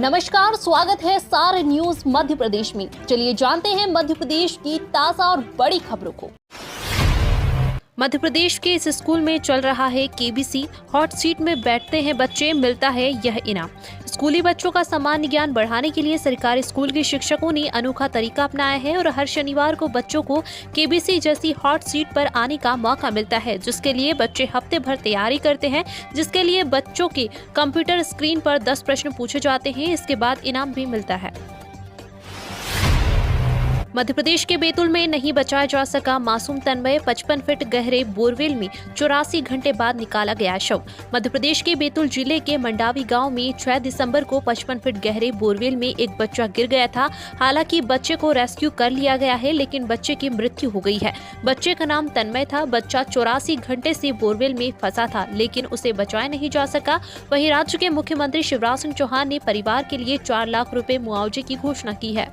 नमस्कार, स्वागत है सार न्यूज मध्य प्रदेश में। चलिए जानते हैं मध्य प्रदेश की ताजा और बड़ी खबरों को। मध्य प्रदेश के इस स्कूल में चल रहा है केबीसी। हॉट सीट में बैठते हैं बच्चे, मिलता है यह इनाम। स्कूली बच्चों का सामान्य ज्ञान बढ़ाने के लिए सरकारी स्कूल के शिक्षकों ने अनोखा तरीका अपनाया है और हर शनिवार को बच्चों को केबीसी जैसी हॉट सीट पर आने का मौका मिलता है, जिसके लिए बच्चे हफ्ते भर तैयारी करते हैं, जिसके लिए बच्चों के कंप्यूटर स्क्रीन पर 10 प्रश्न पूछे जाते हैं। इसके बाद इनाम भी मिलता है। मध्य प्रदेश के बैतूल में नहीं बचाया जा सका मासूम तन्मय। 55 फीट गहरे बोरवेल में 84 घंटे बाद निकाला गया शव। मध्य प्रदेश के बैतूल जिले के मंडावी गांव में 6 दिसंबर को 55 फीट गहरे बोरवेल में एक बच्चा गिर गया था। हालांकि बच्चे को रेस्क्यू कर लिया गया है, लेकिन बच्चे की मृत्यु हो गई है। बच्चे का नाम तन्मय था। बच्चा 84 घंटे से बोरवेल में फंसा था, लेकिन उसे बचाया नहीं जा सका। वहीं राज्य के मुख्यमंत्री शिवराज सिंह चौहान ने परिवार के लिए 4 लाख रुपए मुआवजे की घोषणा की है।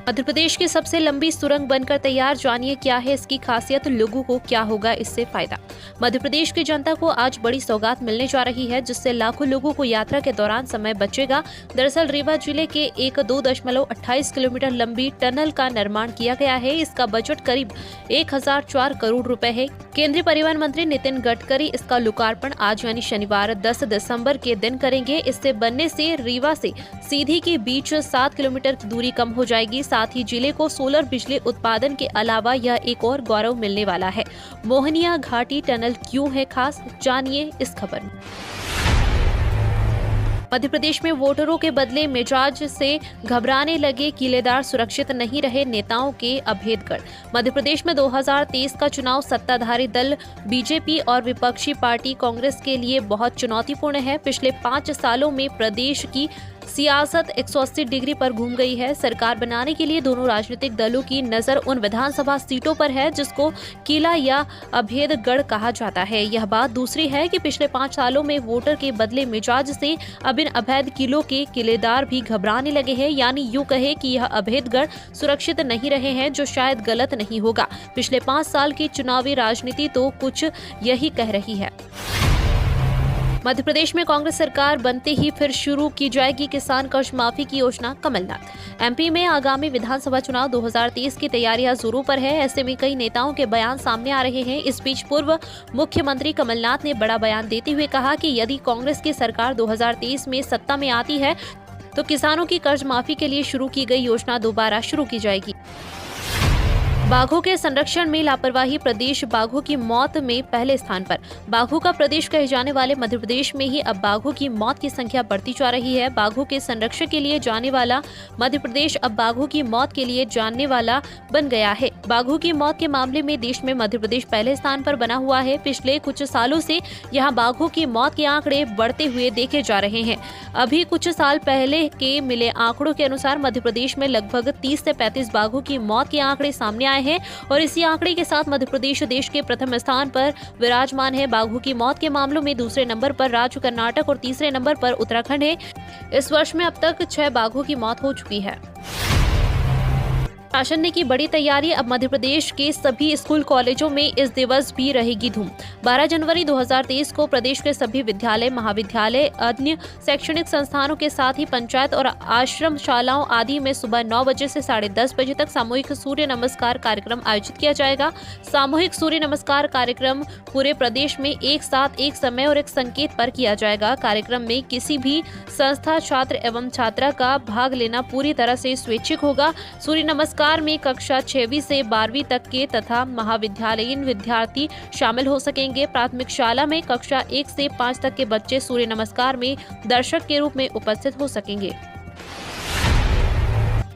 मध्य प्रदेश की सबसे लंबी सुरंग बनकर तैयार, जानिए क्या है इसकी खासियत, लोगों को क्या होगा इससे फायदा। मध्य प्रदेश की जनता को आज बड़ी सौगात मिलने जा रही है, जिससे लाखों लोगों को यात्रा के दौरान समय बचेगा। दरअसल रीवा जिले के 2.28 किलोमीटर लंबी टनल का निर्माण किया गया है। इसका बजट करीब 1004 करोड़ रुपए है। केंद्रीय परिवहन मंत्री नितिन गडकरी इसका लोकार्पण आज यानी शनिवार 10 दिसंबर के दिन करेंगे। इससे बनने से रीवा से सीधी के बीच 7 किलोमीटर की दूरी कम हो जाएगी। साथ ही जिले को सोलर बिजली उत्पादन के अलावा यह एक और गौरव मिलने वाला है। मोहनिया घाटी टनल क्यों है खास, जानिए इस खबर में। मध्य प्रदेश में वोटरों के बदले मिजाज से घबराने लगे किलेदार, सुरक्षित नहीं रहे नेताओं के अभेदगढ़। मध्य प्रदेश में 2023 का चुनाव सत्ताधारी दल बीजेपी और विपक्षी पार्टी कांग्रेस के लिए बहुत चुनौतीपूर्ण है। पिछले 5 सालों में प्रदेश की सियासत 180 डिग्री पर घूम गई है। सरकार बनाने के लिए दोनों राजनीतिक दलों की नजर उन विधानसभा सीटों पर है जिसको किला या अभेदगढ़ कहा जाता है। यह बात दूसरी है कि पिछले 5 सालों में वोटर के बदले मिजाज से अब इन अवैध किलों के किलेदार भी घबराने लगे हैं, यानी यूं कहे कि यह अभेदगढ़ सुरक्षित नहीं रहे हैं, जो शायद गलत नहीं होगा। पिछले 5 साल की चुनावी राजनीति तो कुछ यही कह रही है। मध्य प्रदेश में कांग्रेस सरकार बनते ही फिर शुरू की जाएगी किसान कर्ज माफी की योजना, कमलनाथ। एमपी में आगामी विधानसभा चुनाव 2023 की तैयारियां जोरों पर है। ऐसे में कई नेताओं के बयान सामने आ रहे हैं। इस बीच पूर्व मुख्यमंत्री कमलनाथ ने बड़ा बयान देते हुए कहा कि यदि कांग्रेस की सरकार 2023 में सत्ता में आती है तो किसानों की कर्ज माफी के लिए शुरू की गई योजना दोबारा शुरू की जाएगी। बाघों के संरक्षण में लापरवाही, प्रदेश बाघों की मौत में पहले स्थान पर। बाघों का प्रदेश कहे जाने वाले मध्य प्रदेश में ही अब बाघों की मौत की संख्या बढ़ती जा रही है। बाघों के संरक्षण के लिए जाने वाला मध्य प्रदेश अब बाघों की मौत के लिए जानने वाला बन गया है। बाघों की मौत के मामले में देश में मध्य प्रदेश पहले स्थान पर बना हुआ है। पिछले कुछ सालों से यहाँ बाघों की मौत के आंकड़े बढ़ते हुए देखे जा रहे हैं। अभी कुछ साल पहले के मिले आंकड़ों के अनुसार मध्य प्रदेश में लगभग 30 से 35 बाघों की मौत के आंकड़े सामने आए हैं और इसी आंकड़े के साथ मध्य प्रदेश देश के प्रथम स्थान पर विराजमान है। बाघों की मौत के मामलों में दूसरे नंबर पर राज्य कर्नाटक और तीसरे नंबर पर उत्तराखंड है। इस वर्ष में अब तक 6 बाघों की मौत हो चुकी है। शासन ने की बड़ी तैयारी, अब मध्य प्रदेश के सभी स्कूल कॉलेजों में इस दिवस भी रहेगी धूम। 12 जनवरी 2023 को प्रदेश के सभी विद्यालय, महाविद्यालय, अन्य शैक्षणिक संस्थानों के साथ ही पंचायत और आश्रम शालाओं आदि में सुबह 9 बजे से 10:30 बजे तक सामूहिक सूर्य नमस्कार कार्यक्रम आयोजित किया जाएगा। सामूहिक सूर्य नमस्कार कार्यक्रम पूरे प्रदेश में एक साथ एक समय और एक संकेत पर किया जाएगा। कार्यक्रम में किसी भी संस्था, छात्र एवं छात्रा का भाग लेना पूरी तरह से स्वैच्छिक होगा। सूर्य नमस्कार में कक्षा 6वीं से 12वीं तक के तथा महाविद्यालयीन विद्यार्थी शामिल हो सकेंगे। प्राथमिक शाला में कक्षा 1 से 5 तक के बच्चे सूर्य नमस्कार में दर्शक के रूप में उपस्थित हो सकेंगे।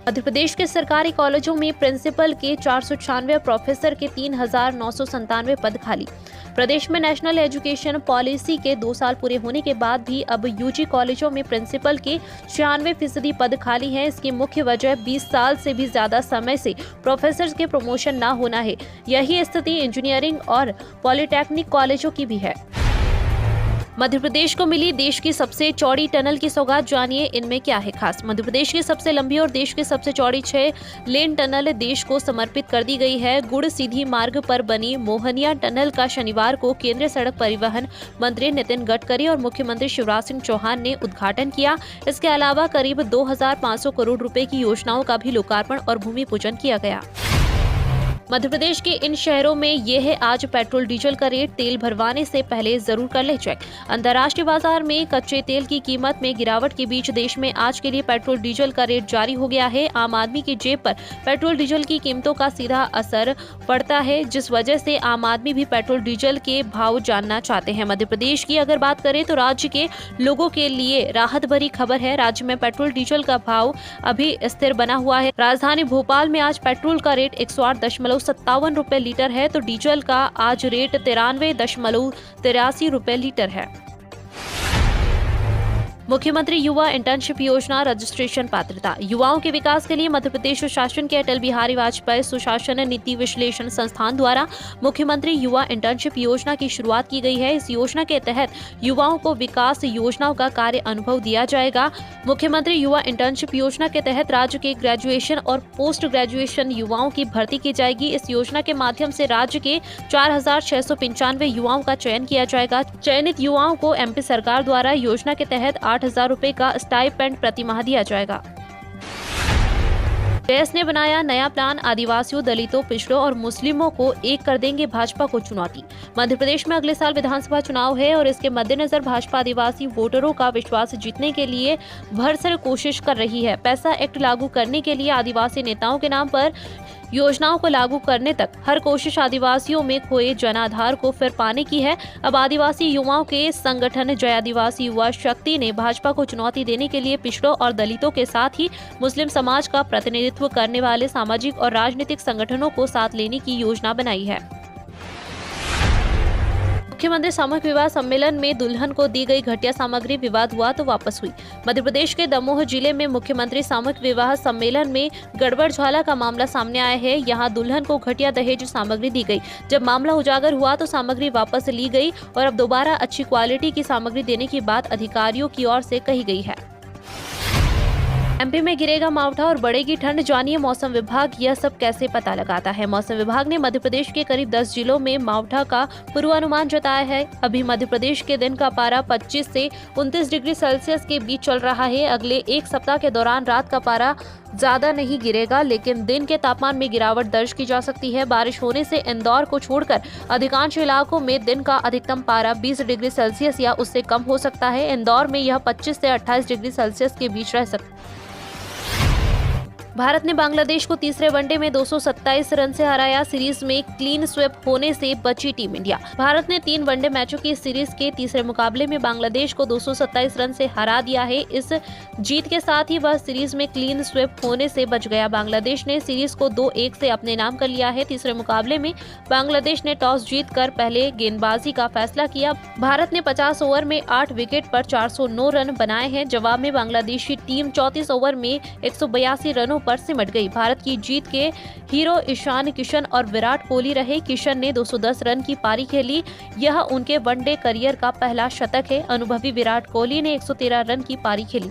मध्य प्रदेश के सरकारी कॉलेजों में प्रिंसिपल के 496, प्रोफेसर के 3997 पद खाली। प्रदेश में नेशनल एजुकेशन पॉलिसी के 2 साल पूरे होने के बाद भी अब यूजी कॉलेजों में प्रिंसिपल के 96% पद खाली हैं। इसकी मुख्य वजह 20 साल से भी ज्यादा समय से प्रोफेसर के प्रमोशन न होना है। यही स्थिति इंजीनियरिंग और पॉलिटेक्निक कॉलेजों की भी है। मध्य प्रदेश को मिली देश की सबसे चौड़ी टनल की सौगात, जानिए इनमें क्या है खास। मध्य प्रदेश की सबसे लंबी और देश की सबसे चौड़ी 6 लेन टनल देश को समर्पित कर दी गई है। गुड़ सीधी मार्ग पर बनी मोहनिया टनल का शनिवार को केंद्रीय सड़क परिवहन मंत्री नितिन गडकरी और मुख्यमंत्री शिवराज सिंह चौहान ने उद्घाटन किया। इसके अलावा करीब 2500 करोड़ रुपए की योजनाओं का भी लोकार्पण और भूमि पूजन किया गया। मध्य प्रदेश के इन शहरों में ये है आज पेट्रोल डीजल का रेट। तेल भरवाने से पहले जरूर कर ले चेक। अंतर्राष्ट्रीय बाजार में कच्चे तेल की कीमत में गिरावट के बीच देश में आज के लिए पेट्रोल डीजल का रेट जारी हो गया है। आम आदमी की जेब पर पेट्रोल डीजल की कीमतों का सीधा असर पड़ता है, जिस वजह से आम आदमी भी पेट्रोल डीजल के भाव जानना चाहते हैं। मध्य प्रदेश की अगर बात करें तो राज्य के लोगों के लिए राहत भरी खबर है। राज्य में पेट्रोल डीजल का भाव अभी स्थिर बना हुआ है। राजधानी भोपाल में आज पेट्रोल का रेट 108.57 रुपए लीटर है, तो डीजल का आज रेट 93.83 रुपए लीटर है। मुख्यमंत्री युवा इंटर्नशिप योजना रजिस्ट्रेशन पात्रता। युवाओं के विकास के लिए मध्य प्रदेश शासन के अटल बिहारी वाजपेयी सुशासन नीति विश्लेषण संस्थान द्वारा मुख्यमंत्री युवा इंटर्नशिप योजना की शुरुआत की गई है। इस योजना के तहत युवाओं को विकास योजनाओं का कार्य अनुभव दिया जाएगा। मुख्यमंत्री युवा इंटर्नशिप योजना के तहत राज्य के ग्रेजुएशन और पोस्ट ग्रेजुएशन युवाओं की भर्ती की जाएगी। इस योजना के माध्यम से राज्य के 4695 युवाओं का चयन किया जाएगा। चयनित युवाओं को एमपी सरकार द्वारा योजना के तहत 8,000 रुपए का स्टाइपेंड प्रतिमाह दिया जाएगा। कांग्रेस ने बनाया नया प्लान, आदिवासियों, दलितों, पिछड़ों और मुस्लिमों को एक कर देंगे, भाजपा को चुनौती। मध्य प्रदेश में अगले साल विधानसभा चुनाव है और इसके मद्देनजर भाजपा आदिवासी वोटरों का विश्वास जीतने के लिए भरसक कोशिश कर रही है। पैसा एक्ट लागू करने के लिए आदिवासी नेताओं के नाम पर योजनाओं को लागू करने तक हर कोशिश आदिवासियों में खोए जनाधार को फिर पाने की है। अब आदिवासी युवाओं के संगठन जय आदिवासी युवा शक्ति ने भाजपा को चुनौती देने के लिए पिछड़ों और दलितों के साथ ही मुस्लिम समाज का प्रतिनिधित्व करने वाले सामाजिक और राजनीतिक संगठनों को साथ लेने की योजना बनाई है। मुख्यमंत्री सामूहिक विवाह सम्मेलन में दुल्हन को दी गई घटिया सामग्री, विवाद हुआ तो वापस हुई। मध्य प्रदेश के दमोह जिले में मुख्यमंत्री सामूहिक विवाह सम्मेलन में गड़बड़झाला का मामला सामने आया है। यहां दुल्हन को घटिया दहेज सामग्री दी गई। जब मामला उजागर हुआ तो सामग्री वापस ली गई और अब दोबारा अच्छी क्वालिटी की सामग्री देने की बात अधिकारियों की ओर से कही गई है। एमपी में गिरेगा मावठा और बढ़ेगी ठंड, जानिए मौसम विभाग यह सब कैसे पता लगाता है। मौसम विभाग ने मध्य प्रदेश के करीब 10 जिलों में मावठा का पूर्वानुमान जताया है। अभी मध्य प्रदेश के दिन का पारा 25 से 29 डिग्री सेल्सियस के बीच चल रहा है। अगले एक सप्ताह के दौरान रात का पारा ज्यादा नहीं गिरेगा, लेकिन दिन के तापमान में गिरावट दर्ज की जा सकती है। बारिश होने से इंदौर को छोड़कर अधिकांश इलाकों में दिन का अधिकतम पारा 20 डिग्री सेल्सियस या उससे कम हो सकता है। इंदौर में यह 25 से 28 डिग्री सेल्सियस के बीच रह सकता है। भारत ने बांग्लादेश को तीसरे वनडे में 227 रन से हराया। सीरीज में क्लीन स्वीप होने से बची टीम इंडिया। भारत ने 3 वनडे मैचों की सीरीज के तीसरे मुकाबले में बांग्लादेश को 227 रन से हरा दिया है। इस जीत के साथ ही वह सीरीज में क्लीन स्वीप होने से बच गया। बांग्लादेश ने सीरीज को 2-1 से अपने नाम कर लिया है। तीसरे मुकाबले में बांग्लादेश ने टॉस जीतकर पहले गेंदबाजी का फैसला किया। भारत ने 50 ओवर में 8 विकेट पर 409 रन बनाए हैं। जवाब में बांग्लादेशी टीम 34 ओवर में 182 रनों पर सिमट गई। भारत की जीत के हीरो ईशान किशन और विराट कोहली रहे। किशन ने 210 रन की पारी खेली। यह उनके वनडे करियर का पहला शतक है। अनुभवी विराट कोहली ने 113 रन की पारी खेली।